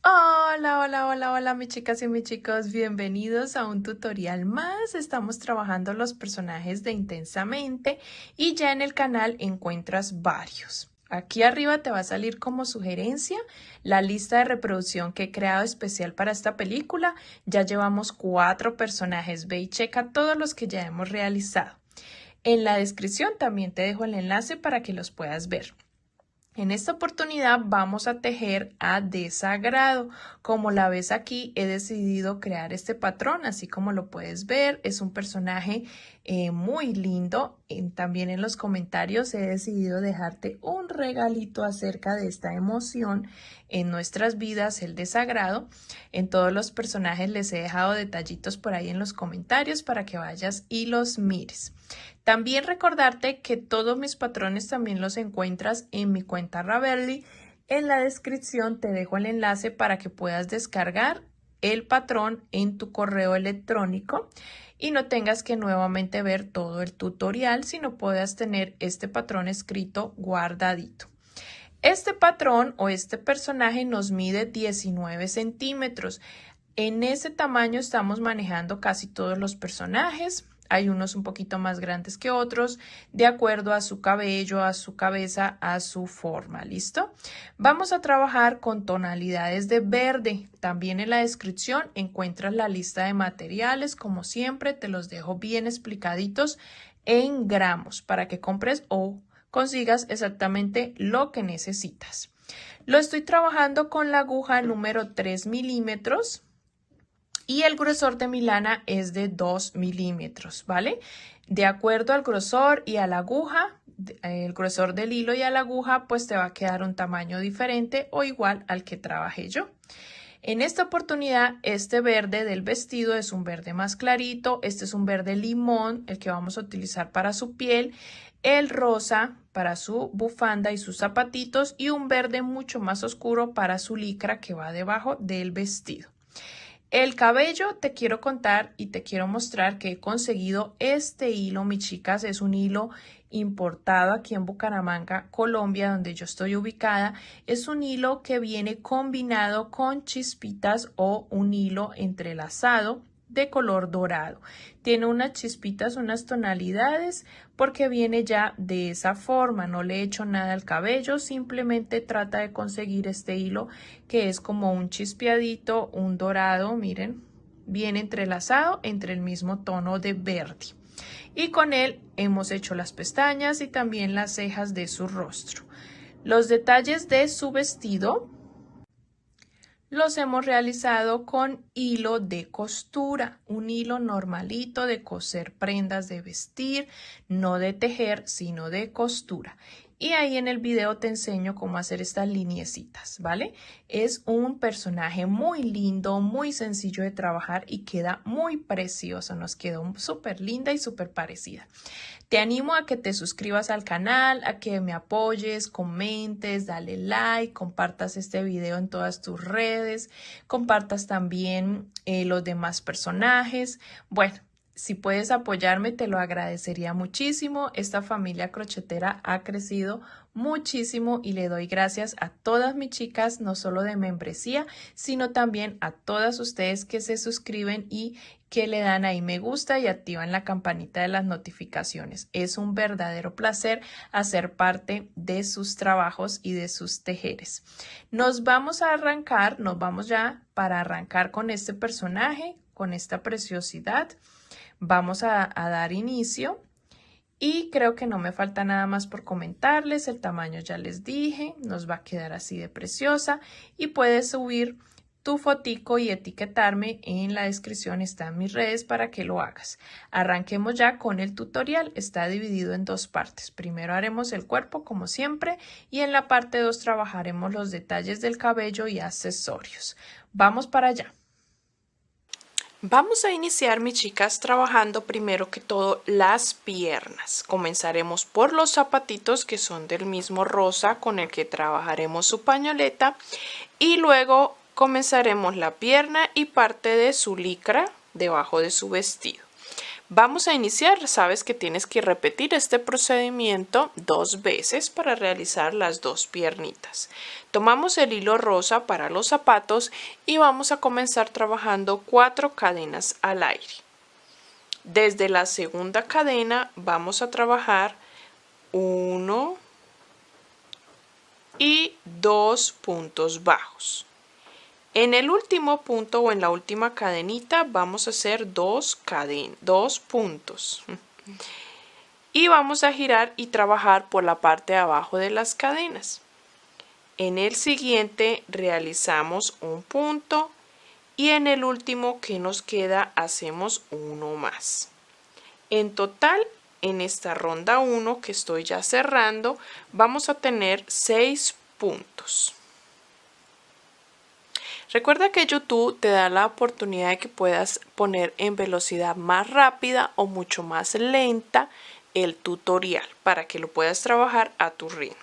Hola, hola, hola, hola, mis chicas y mis chicos, bienvenidos a un tutorial más. Estamos trabajando los personajes de Intensamente y ya en el canal encuentras varios. Aquí arriba te va a salir como sugerencia la lista de reproducción que he creado especial para esta película. Ya llevamos 4 personajes, ve y checa todos los que ya hemos realizado. En la descripción también te dejo el enlace para que los puedas ver. En esta oportunidad vamos a tejer a desagrado. Como la ves aquí, he decidido crear este patrón, así como lo puedes ver. Es un personaje muy lindo. También en los comentarios he decidido dejarte un regalito acerca de esta emoción en nuestras vidas, el desagrado. En todos los personajes les he dejado detallitos por ahí en los comentarios para que vayas y los mires. También recordarte que todos mis patrones también los encuentras en mi cuenta Ravelli. En la descripción te dejo el enlace para que puedas descargar el patrón en tu correo electrónico y no tengas que nuevamente ver todo el tutorial, sino puedas tener este patrón escrito guardadito. Este patrón o este personaje nos mide 19 centímetros. En ese tamaño estamos manejando casi todos los personajes. Hay unos un poquito más grandes que otros, de acuerdo a su cabello, a su cabeza, a su forma. ¿Listo? Vamos a trabajar con tonalidades de verde. También en la descripción encuentras la lista de materiales. Como siempre, te los dejo bien explicaditos en gramos para que compres o consigas exactamente lo que necesitas. Lo estoy trabajando con la aguja número 3 milímetros. Y el grosor de mi lana es de 2 milímetros, ¿vale? De acuerdo al grosor y a la aguja, el grosor del hilo y a la aguja, pues te va a quedar un tamaño diferente o igual al que trabajé yo. En esta oportunidad, este verde del vestido es un verde más clarito, este es un verde limón, el que vamos a utilizar para su piel, el rosa para su bufanda y sus zapatitos y un verde mucho más oscuro para su licra que va debajo del vestido. El cabello te quiero contar y te quiero mostrar que he conseguido este hilo, mis chicas, es un hilo importado aquí en Bucaramanga, Colombia, donde yo estoy ubicada. Es un hilo que viene combinado con chispitas o un hilo entrelazado de color dorado. Tiene unas chispitas, unas tonalidades, porque viene ya de esa forma. No le he hecho nada al cabello, simplemente trata de conseguir este hilo que es como un chispeadito, un dorado, miren, bien entrelazado entre el mismo tono de verde. Y con él hemos hecho las pestañas y también las cejas de su rostro. Los detalles de su vestido los hemos realizado con hilo de costura, un hilo normalito de coser prendas de vestir, no de tejer, sino de costura. Y ahí en el video te enseño cómo hacer estas lineecitas, ¿vale? Es un personaje muy lindo, muy sencillo de trabajar y queda muy precioso. Nos quedó súper linda y súper parecida. Te animo a que te suscribas al canal, a que me apoyes, comentes, dale like, compartas este video en todas tus redes, compartas también los demás personajes. Bueno, si puedes apoyarme, te lo agradecería muchísimo. Esta familia crochetera ha crecido muchísimo y le doy gracias a todas mis chicas, no solo de membresía, sino también a todas ustedes que se suscriben y que le dan ahí me gusta y activan la campanita de las notificaciones. Es un verdadero placer hacer parte de sus trabajos y de sus tejeres. Nos vamos ya para arrancar con este personaje, con esta preciosidad. Vamos a dar inicio y creo que no me falta nada más por comentarles. El tamaño ya les dije, nos va a quedar así de preciosa y puedes subir tu fotico y etiquetarme. En la descripción están mis redes para que lo hagas. Arranquemos ya con el tutorial. Está dividido en dos partes. Primero haremos el cuerpo como siempre y en la parte 2 trabajaremos los detalles del cabello y accesorios. Vamos para allá. Vamos a iniciar, mis chicas, trabajando primero que todo las piernas. Comenzaremos por los zapatitos que son del mismo rosa con el que trabajaremos su pañoleta y luego comenzaremos la pierna y parte de su licra debajo de su vestido. Vamos a iniciar, sabes que tienes que repetir este procedimiento 2 veces para realizar las 2 piernitas. Tomamos el hilo rosa para los zapatos y vamos a comenzar trabajando 4 cadenas al aire. Desde la segunda cadena vamos a trabajar 1 y 2 puntos bajos. En el último punto o en la última cadenita vamos a hacer 2 puntos. Y vamos a girar y trabajar por la parte de abajo de las cadenas. En el siguiente realizamos un punto y en el último que nos queda hacemos uno más. En total, en esta ronda 1 que estoy ya cerrando, vamos a tener 6 puntos. Recuerda que YouTube te da la oportunidad de que puedas poner en velocidad más rápida o mucho más lenta el tutorial para que lo puedas trabajar a tu ritmo.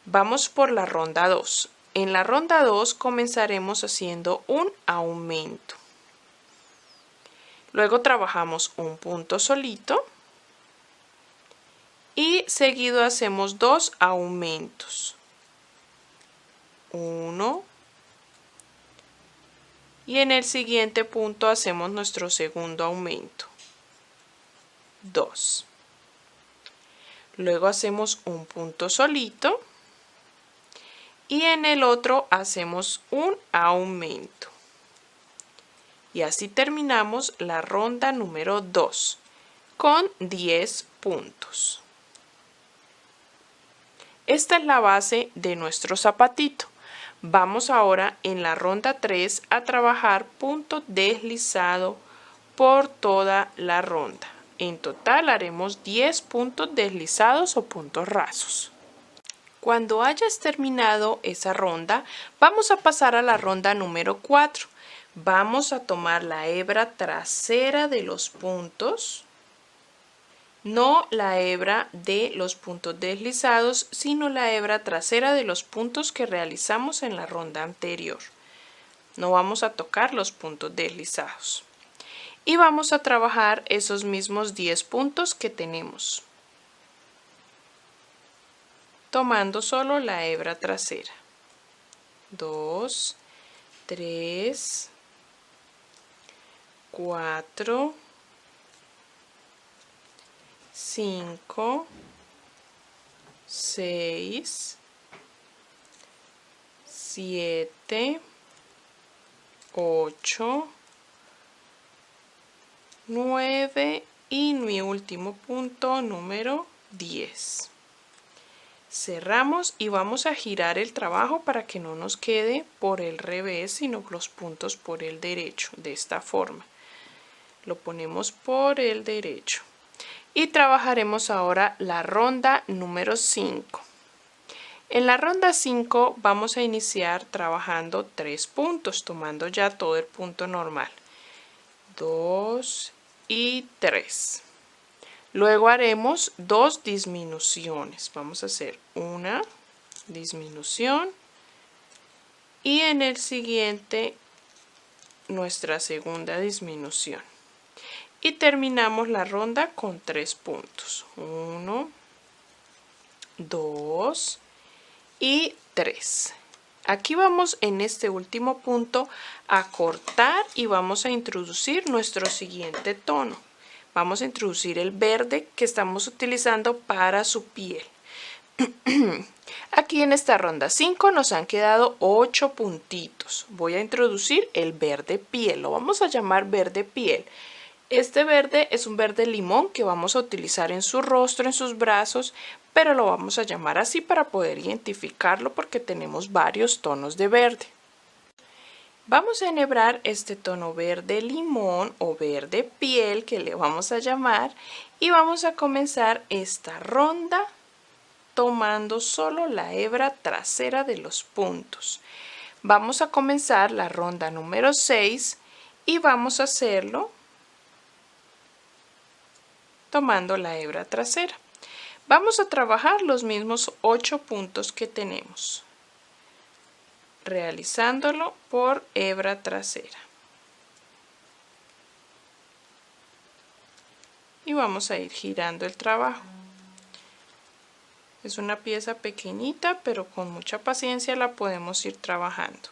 Vamos por la ronda 2. En la ronda 2 comenzaremos haciendo un aumento. Luego trabajamos un punto solito y seguido hacemos 2 aumentos. 1 y en el siguiente punto hacemos nuestro segundo aumento. 2. Luego hacemos un punto solito y en el otro hacemos un aumento. Y así terminamos la ronda número 2 con 10 puntos. Esta es la base de nuestro zapatito. Vamos ahora en la ronda 3 a trabajar punto deslizado por toda la ronda. En total haremos 10 puntos deslizados o puntos rasos. Cuando hayas terminado esa ronda, vamos a pasar a la ronda número 4. Vamos a tomar la hebra trasera de los puntos, no la hebra de los puntos deslizados, sino la hebra trasera de los puntos que realizamos en la ronda anterior. No vamos a tocar los puntos deslizados. Y vamos a trabajar esos mismos 10 puntos que tenemos, tomando solo la hebra trasera. 2, 3, 4, 5, 6, 7, 8, 9 y mi último punto número 10. Cerramos y vamos a girar el trabajo para que no nos quede por el revés, sino los puntos por el derecho, de esta forma. Lo ponemos por el derecho. Y trabajaremos ahora la ronda número 5. En la ronda 5 vamos a iniciar trabajando 3 puntos, tomando ya todo el punto normal. 2 y 3. Luego haremos 2 disminuciones. Vamos a hacer una disminución y en el siguiente nuestra segunda disminución. Y terminamos la ronda con 3 puntos. 1, 2 y 3. Aquí vamos en este último punto a cortar y vamos a introducir nuestro siguiente tono. Vamos a introducir el verde que estamos utilizando para su piel. Aquí en esta ronda 5 nos han quedado 8 puntitos. Voy a introducir el verde piel. Lo vamos a llamar verde piel. Este verde es un verde limón que vamos a utilizar en su rostro, en sus brazos, pero lo vamos a llamar así para poder identificarlo porque tenemos varios tonos de verde. Vamos a enhebrar este tono verde limón o verde piel que le vamos a llamar y vamos a comenzar esta ronda tomando solo la hebra trasera de los puntos. Vamos a comenzar la ronda número 6 y vamos a hacerlo tomando la hebra trasera. Vamos a trabajar los mismos 8 puntos que tenemos, realizándolo por hebra trasera. y vamos a ir girando el trabajo. Es una pieza pequeñita, pero con mucha paciencia la podemos ir trabajando.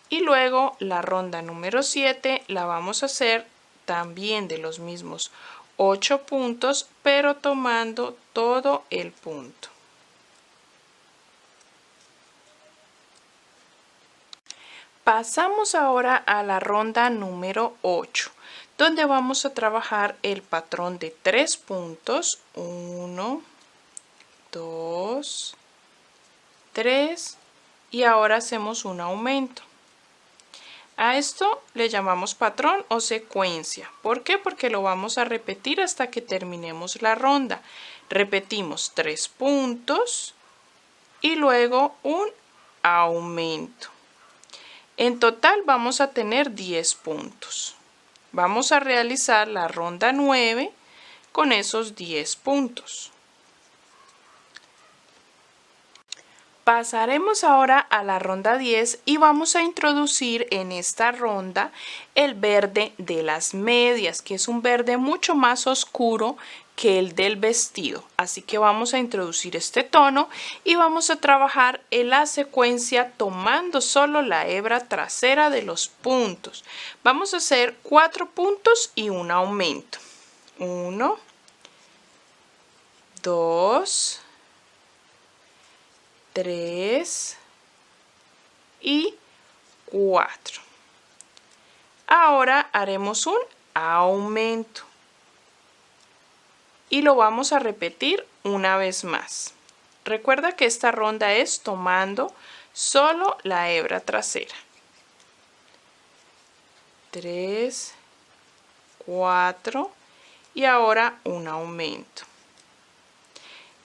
Y luego la ronda número 7 la vamos a hacer también de los mismos 8 puntos, pero tomando todo el punto. Pasamos ahora a la ronda número 8, donde vamos a trabajar el patrón de 3 puntos. 1, 2, 3 y ahora hacemos un aumento. A esto le llamamos patrón o secuencia. ¿Por qué? Porque lo vamos a repetir hasta que terminemos la ronda. Repetimos 3 puntos y luego un aumento. En total vamos a tener 10 puntos. Vamos a realizar la ronda 9 con esos 10 puntos. Pasaremos ahora a la ronda 10 y vamos a introducir en esta ronda el verde de las medias, que es un verde mucho más oscuro que el del vestido. Así que vamos a introducir este tono y vamos a trabajar en la secuencia tomando solo la hebra trasera de los puntos. Vamos a hacer 4 puntos y un aumento. 1, 2, 3 y 4. Ahora haremos un aumento y lo vamos a repetir una vez más. Recuerda que esta ronda es tomando solo la hebra trasera. 3, 4 y ahora un aumento.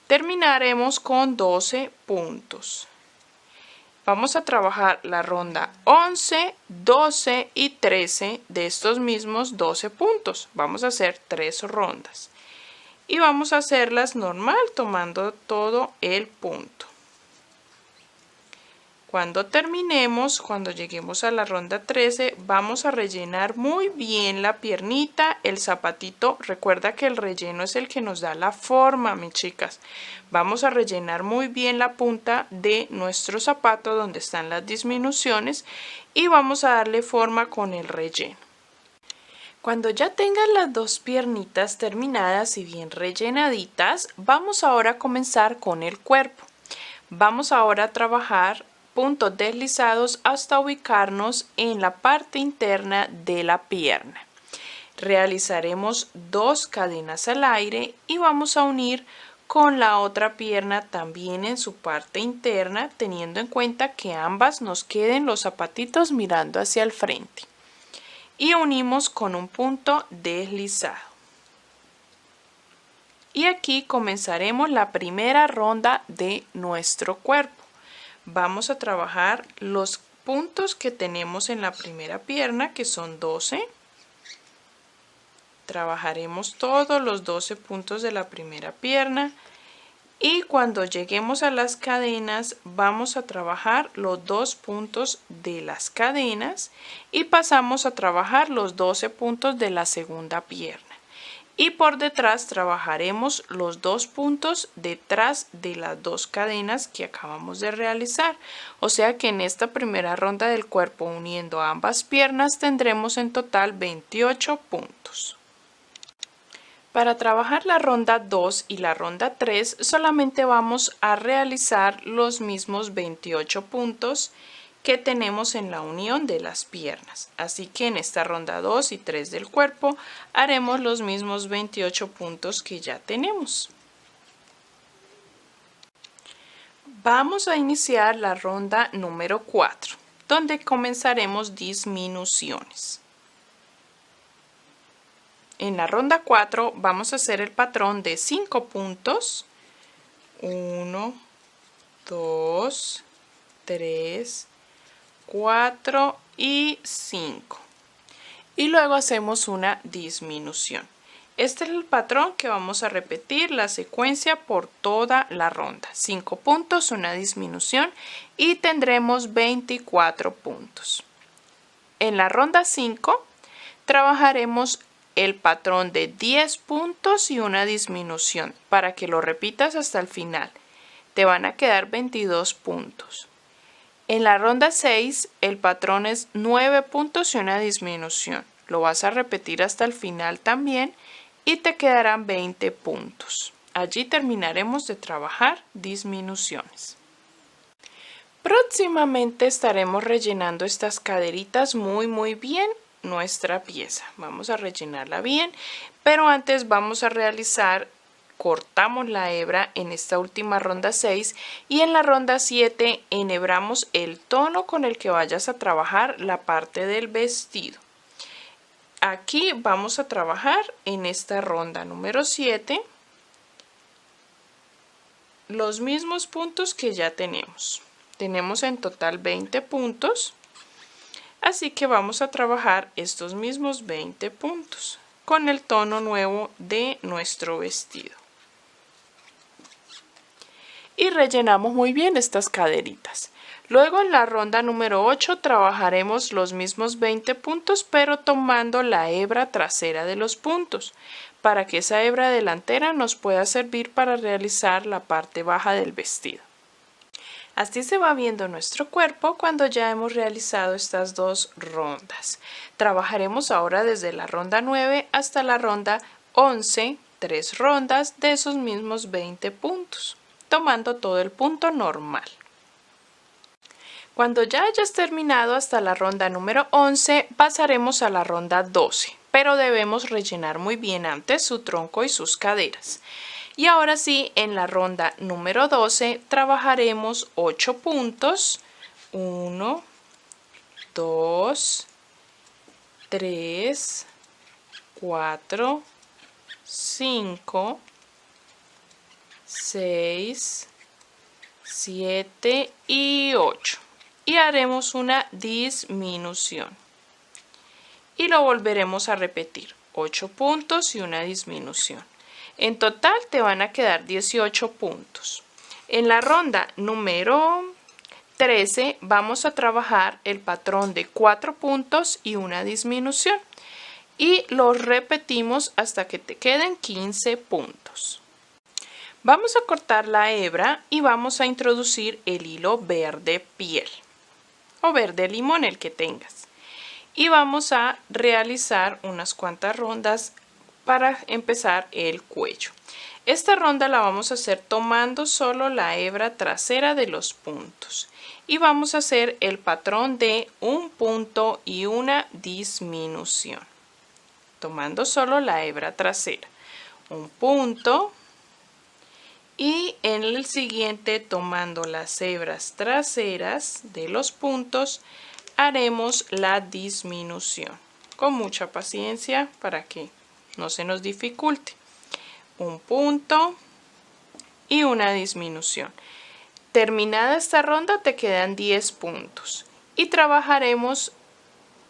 Terminaremos con 12 puntos. Vamos a trabajar la ronda 11, 12 y 13 de estos mismos 12 puntos. Vamos a hacer 3 rondas. Y vamos a hacerlas normal tomando todo el punto. Cuando terminemos, cuando lleguemos a la ronda 13, vamos a rellenar muy bien la piernita, el zapatito. Recuerda que el relleno es el que nos da la forma, mis chicas. Vamos a rellenar muy bien la punta de nuestro zapato donde están las disminuciones y vamos a darle forma con el relleno. Cuando ya tengan las dos piernitas terminadas y bien rellenaditas, vamos ahora a comenzar con el cuerpo. Vamos ahora a trabajar puntos deslizados hasta ubicarnos en la parte interna de la pierna. Realizaremos 2 cadenas al aire y vamos a unir con la otra pierna también en su parte interna, teniendo en cuenta que ambas nos queden los zapatitos mirando hacia el frente. Y unimos con un punto deslizado. Y aquí comenzaremos la primera ronda de nuestro cuerpo. Vamos a trabajar los puntos que tenemos en la primera pierna, que son 12. Trabajaremos todos los 12 puntos de la primera pierna. Y cuando lleguemos a las cadenas, vamos a trabajar los 2 puntos de las cadenas y pasamos a trabajar los 12 puntos de la segunda pierna. Y por detrás trabajaremos los 2 puntos detrás de las 2 cadenas que acabamos de realizar. O sea que en esta primera ronda del cuerpo uniendo ambas piernas tendremos en total 28 puntos. Para trabajar la ronda 2 y la ronda 3 solamente vamos a realizar los mismos 28 puntos que tenemos en la unión de las piernas. Así que en esta ronda 2 y 3 del cuerpo haremos los mismos 28 puntos que ya tenemos. Vamos a iniciar la ronda número 4, donde comenzaremos disminuciones. En la ronda 4 vamos a hacer el patrón de 5 puntos. 1, 2, 3, 4 y 5. Y luego hacemos una disminución. Este es el patrón que vamos a repetir la secuencia por toda la ronda. 5 puntos, una disminución y tendremos 24 puntos. En la ronda 5 trabajaremos el patrón de 10 puntos y una disminución para que lo repitas hasta el final. Te van a quedar 22 puntos. En la ronda 6 el patrón es 9 puntos y una disminución. Lo vas a repetir hasta el final también y te quedarán 20 puntos. Allí terminaremos de trabajar disminuciones. Próximamente estaremos rellenando estas caderitas muy bien nuestra pieza. Vamos a rellenarla bien, pero antes vamos a realizar, cortamos la hebra en esta última ronda 6 y en la ronda 7 enhebramos el tono con el que vayas a trabajar la parte del vestido. Aquí vamos a trabajar en esta ronda número 7 los mismos puntos que ya tenemos. Tenemos en total 20 puntos, así que vamos a trabajar estos mismos 20 puntos con el tono nuevo de nuestro vestido. Y rellenamos muy bien estas caderitas. Luego en la ronda número 8 trabajaremos los mismos 20 puntos, pero tomando la hebra trasera de los puntos, para que esa hebra delantera nos pueda servir para realizar la parte baja del vestido. Así se va viendo nuestro cuerpo cuando ya hemos realizado estas dos rondas. Trabajaremos ahora desde la ronda 9 hasta la ronda 11, 3 rondas de esos mismos 20 puntos, tomando todo el punto normal. Cuando ya hayas terminado hasta la ronda número 11, pasaremos a la ronda 12, pero debemos rellenar muy bien antes su tronco y sus caderas. Y ahora sí, en la ronda número 12 trabajaremos 8 puntos. 1, 2, 3, 4, 5, 6, 7 y 8. Y haremos una disminución. Y lo volveremos a repetir. 8 puntos y una disminución. En total te van a quedar 18 puntos. En la ronda número 13 vamos a trabajar el patrón de 4 puntos y una disminución. Y los repetimos hasta que te queden 15 puntos. Vamos a cortar la hebra y vamos a introducir el hilo verde piel o verde limón, el que tengas. Y vamos a realizar unas cuantas rondas para empezar el cuello. Esta ronda la vamos a hacer tomando solo la hebra trasera de los puntos y vamos a hacer el patrón de un punto y una disminución, tomando solo la hebra trasera, un punto, y en el siguiente, tomando las hebras traseras de los puntos, haremos la disminución con mucha paciencia para que no se nos dificulte. Un punto y una disminución. Terminada esta ronda te quedan 10 puntos y trabajaremos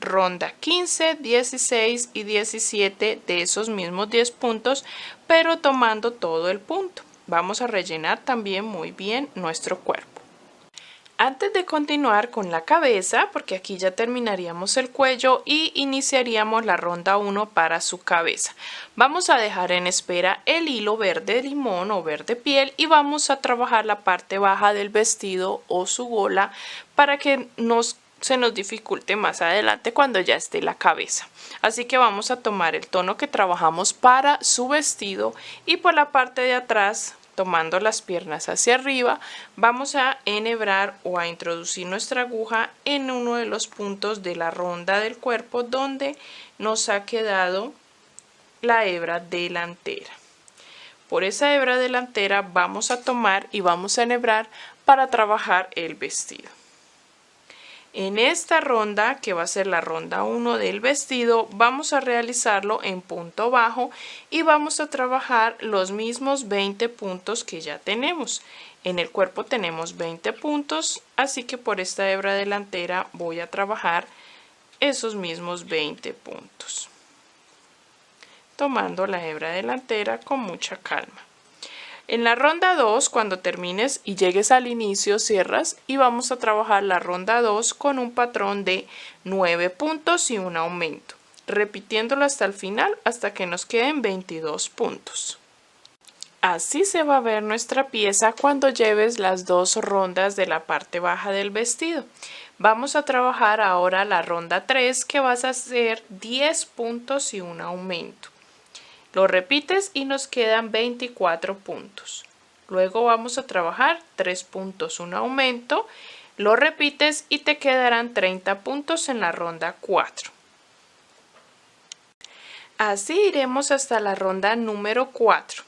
ronda 15, 16 y 17 de esos mismos 10 puntos, pero tomando todo el punto. Vamos a rellenar también muy bien nuestro cuerpo. Antes de continuar con la cabeza, porque aquí ya terminaríamos el cuello y iniciaríamos la ronda 1 para su cabeza, vamos a dejar en espera el hilo verde limón o verde piel y vamos a trabajar la parte baja del vestido o su gola para que se nos dificulte más adelante cuando ya esté la cabeza. Así que vamos a tomar el tono que trabajamos para su vestido y por la parte de atrás, tomando las piernas hacia arriba, vamos a enhebrar o a introducir nuestra aguja en uno de los puntos de la ronda del cuerpo donde nos ha quedado la hebra delantera. Por esa hebra delantera vamos a tomar y vamos a enhebrar para trabajar el vestido. En esta ronda, que va a ser la ronda 1 del vestido, vamos a realizarlo en punto bajo y vamos a trabajar los mismos 20 puntos que ya tenemos. En el cuerpo tenemos 20 puntos, así que por esta hebra delantera voy a trabajar esos mismos 20 puntos, tomando la hebra delantera con mucha calma. En la ronda 2, cuando termines y llegues al inicio, cierras y vamos a trabajar la ronda 2 con un patrón de 9 puntos y un aumento. repitiéndolo hasta el final hasta que nos queden 22 puntos. Así se va a ver nuestra pieza cuando lleves las 2 rondas de la parte baja del vestido. Vamos a trabajar ahora la ronda 3, que vas a hacer 10 puntos y un aumento. Lo repites y nos quedan 24 puntos. Luego vamos a trabajar 3 puntos, un aumento. Lo repites y te quedarán 30 puntos en la ronda 4. Así iremos hasta la ronda número 4.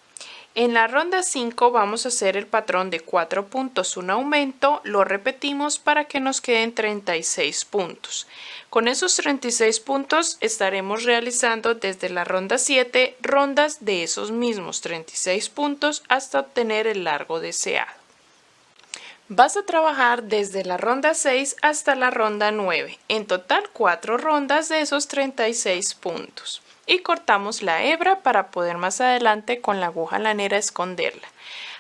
En la ronda 5 vamos a hacer el patrón de 4 puntos, un aumento, lo repetimos para que nos queden 36 puntos. Con esos 36 puntos estaremos realizando desde la ronda 7 rondas de esos mismos 36 puntos hasta obtener el largo deseado. Vas a trabajar desde la ronda 6 hasta la ronda 9, en total 4 rondas de esos 36 puntos. Y cortamos la hebra para poder más adelante con la aguja lanera esconderla.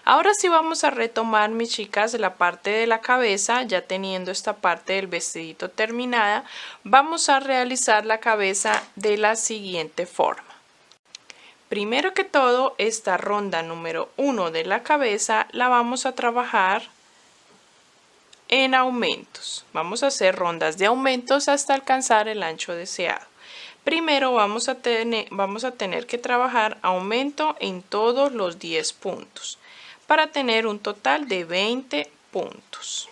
Ahora sí vamos a retomar, mis chicas, la parte de la cabeza. Ya teniendo esta parte del vestidito terminada, vamos a realizar la cabeza de la siguiente forma. Primero que todo, esta ronda número 1 de la cabeza la vamos a trabajar en aumentos. Vamos a hacer rondas de aumentos hasta alcanzar el ancho deseado. Primero vamos a tener que trabajar aumento en todos los 10 puntos para tener un total de 20 puntos.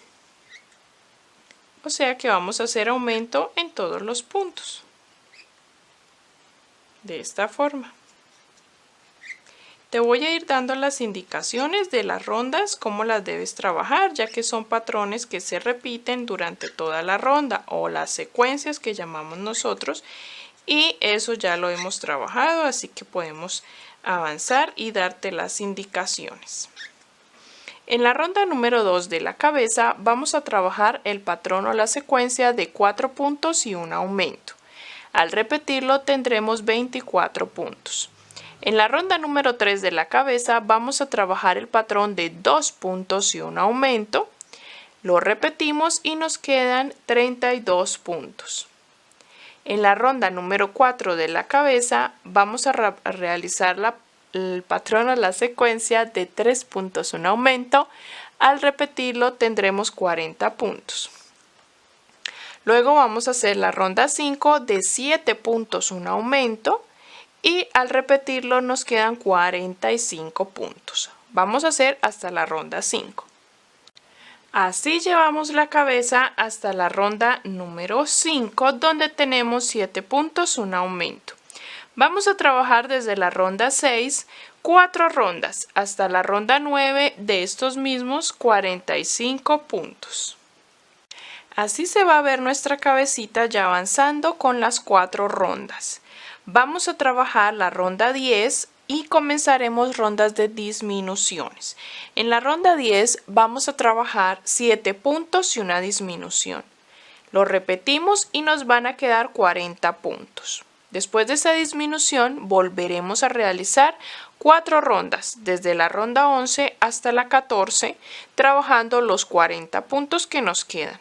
O sea que vamos a hacer aumento en todos los puntos. De esta forma. Te voy a ir dando las indicaciones de las rondas, cómo las debes trabajar, ya que son patrones que se repiten durante toda la ronda o las secuencias que llamamos nosotros. Y eso ya lo hemos trabajado, así que podemos avanzar y darte las indicaciones. En la ronda número 2 de la cabeza vamos a trabajar el patrón o la secuencia de 4 puntos y un aumento. Al repetirlo tendremos 24 puntos. En la ronda número 3 de la cabeza vamos a trabajar el patrón de 2 puntos y un aumento. Lo repetimos y nos quedan 32 puntos. En la ronda número 4 de la cabeza vamos a realizar el patrón o la secuencia de 3 puntos, un aumento. Al repetirlo tendremos 40 puntos. Luego vamos a hacer la ronda 5 de 7 puntos, un aumento. Y al repetirlo nos quedan 45 puntos. Vamos a hacer hasta la ronda 5. Así llevamos la cabeza hasta la ronda número 5, donde tenemos 7 puntos, un aumento. Vamos a trabajar desde la ronda 6, 4 rondas, hasta la ronda 9 de estos mismos 45 puntos. Así se va a ver nuestra cabecita ya avanzando con las 4 rondas. Vamos a trabajar la ronda 10 y comenzaremos rondas de disminuciones. En la ronda 10 vamos a trabajar 7 puntos y una disminución. Lo repetimos y nos van a quedar 40 puntos. Después de esa disminución volveremos a realizar 4 rondas, desde la ronda 11 hasta la 14, trabajando los 40 puntos que nos quedan.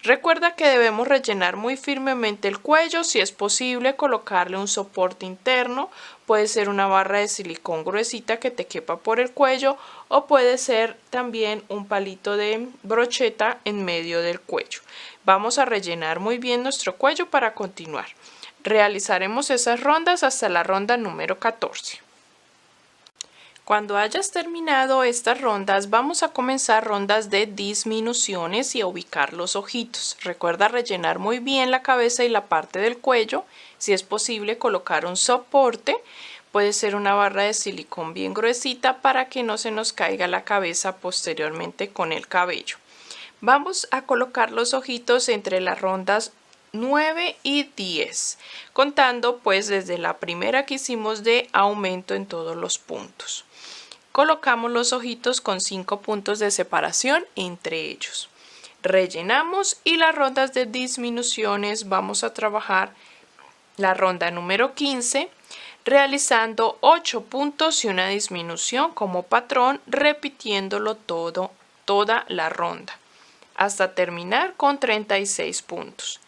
Recuerda que debemos rellenar muy firmemente el cuello, si es posible colocarle un soporte interno, puede ser una barra de silicón gruesita que te quepa por el cuello o puede ser también un palito de brocheta en medio del cuello. Vamos a rellenar muy bien nuestro cuello para continuar. Realizaremos esas rondas hasta la ronda número 14. Cuando hayas terminado estas rondas, vamos a comenzar rondas de disminuciones y a ubicar los ojitos. Recuerda rellenar muy bien la cabeza y la parte del cuello. Si es posible, colocar un soporte. Puede ser una barra de silicón bien gruesita para que no se nos caiga la cabeza posteriormente con el cabello. Vamos a colocar los ojitos entre las rondas 9 y 10, contando pues desde la primera que hicimos de aumento en todos los puntos. Colocamos los ojitos con 5 puntos de separación entre ellos. Rellenamos y las rondas de disminuciones vamos a trabajar la ronda número 15, realizando 8 puntos y una disminución como patrón, repitiéndolo toda la ronda, hasta terminar con 36 puntos.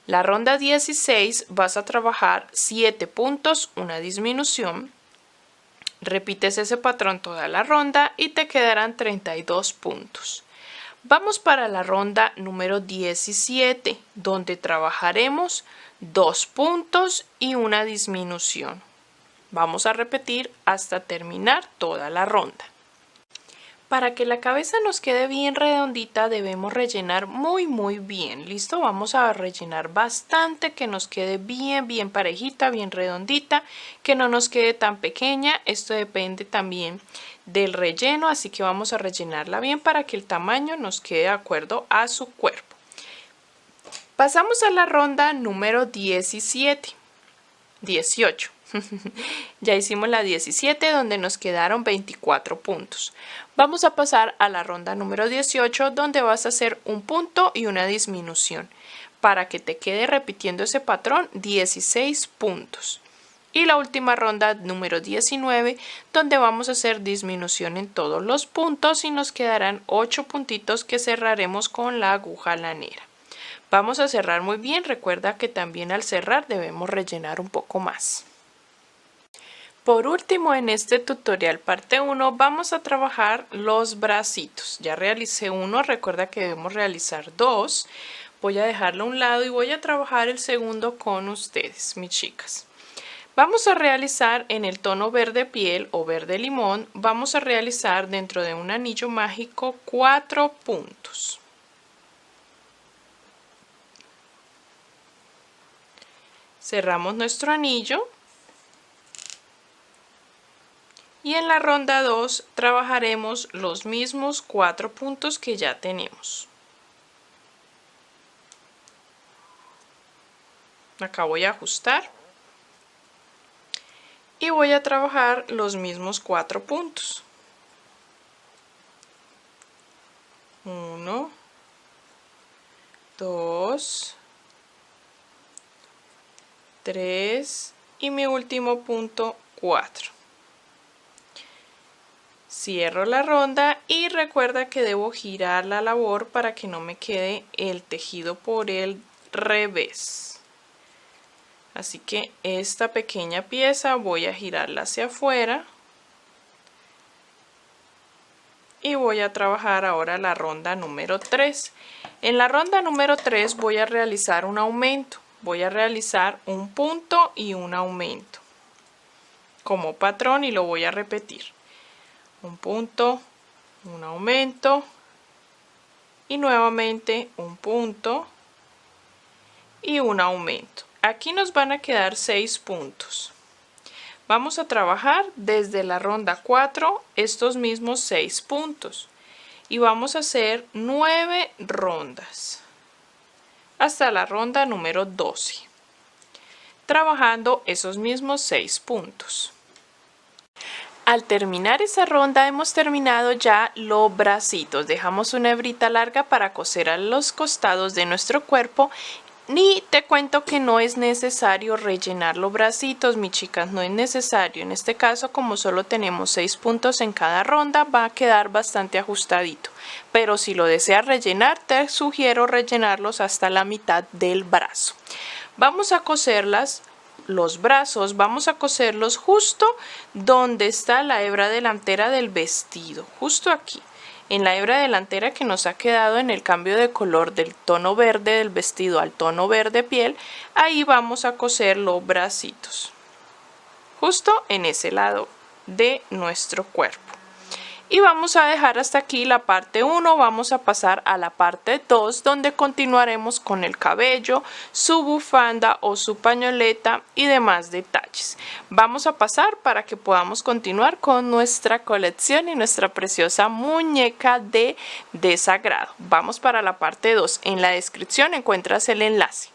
La ronda 16 vas a trabajar 7 puntos, una disminución. Repites ese patrón toda la ronda y te quedarán 32 puntos. Vamos para la ronda número 17, donde trabajaremos 2 puntos y una disminución. Vamos a repetir hasta terminar toda la ronda. Para que la cabeza nos quede bien redondita debemos rellenar muy bien. ¿Listo? Vamos a rellenar bastante, que nos quede bien parejita, bien redondita, que no nos quede tan pequeña. Esto depende también del relleno, así que vamos a rellenarla bien para que el tamaño nos quede de acuerdo a su cuerpo. Pasamos a la ronda número 18. Ya hicimos la 17 donde nos quedaron 24 puntos. Vamos a pasar a la ronda número 18 donde vas a hacer un punto y una disminución para que te quede repitiendo ese patrón 16 puntos. Y la última ronda número 19 donde vamos a hacer disminución en todos los puntos y nos quedarán 8 puntitos que cerraremos con la aguja lanera. Vamos a cerrar muy bien, recuerda que también al cerrar debemos rellenar un poco más. Por último, en este tutorial parte 1 vamos a trabajar los bracitos. Ya realicé uno, recuerda que debemos realizar 2. Voy a dejarlo a un lado y voy a trabajar el segundo con ustedes, mis chicas. Vamos a realizar en el tono verde piel o verde limón, vamos a realizar dentro de un anillo mágico 4 puntos. Cerramos nuestro anillo. Y en la ronda 2 trabajaremos los mismos 4 puntos que ya tenemos. Acá voy a ajustar. Y voy a trabajar los mismos 4 puntos. 1, 2, 3 y mi último punto 4. Cierro la ronda y recuerda que debo girar la labor para que no me quede el tejido por el revés. Así que esta pequeña pieza voy a girarla hacia afuera. Y voy a trabajar ahora la ronda número 3. En la ronda número 3 voy a realizar un aumento. Voy a realizar un punto y un aumento como patrón y lo voy a repetir. Un punto, un aumento y nuevamente un punto y un aumento. Aquí nos van a quedar 6 puntos. Vamos a trabajar desde la ronda 4 estos mismos 6 puntos y vamos a hacer 9 rondas hasta la ronda número 12, trabajando esos mismos 6 puntos. Al terminar esa ronda hemos terminado ya los bracitos. Dejamos una hebrita larga para coser a los costados de nuestro cuerpo. Ni te cuento que no es necesario rellenar los bracitos, mis chicas, no es necesario. En este caso, como solo tenemos 6 puntos en cada ronda, va a quedar bastante ajustadito. Pero si lo deseas rellenar, te sugiero rellenarlos hasta la mitad del brazo. Vamos a coserlas. Los brazos vamos a coserlos justo donde está la hebra delantera del vestido, justo aquí, en la hebra delantera que nos ha quedado en el cambio de color del tono verde del vestido al tono verde piel. Ahí vamos a coser los bracitos, justo en ese lado de nuestro cuerpo. Y vamos a dejar hasta aquí la parte 1, vamos a pasar a la parte 2 donde continuaremos con el cabello, su bufanda o su pañoleta y demás detalles. Vamos a pasar para que podamos continuar con nuestra colección y nuestra preciosa muñeca de desagrado. Vamos para la parte 2, en la descripción encuentras el enlace.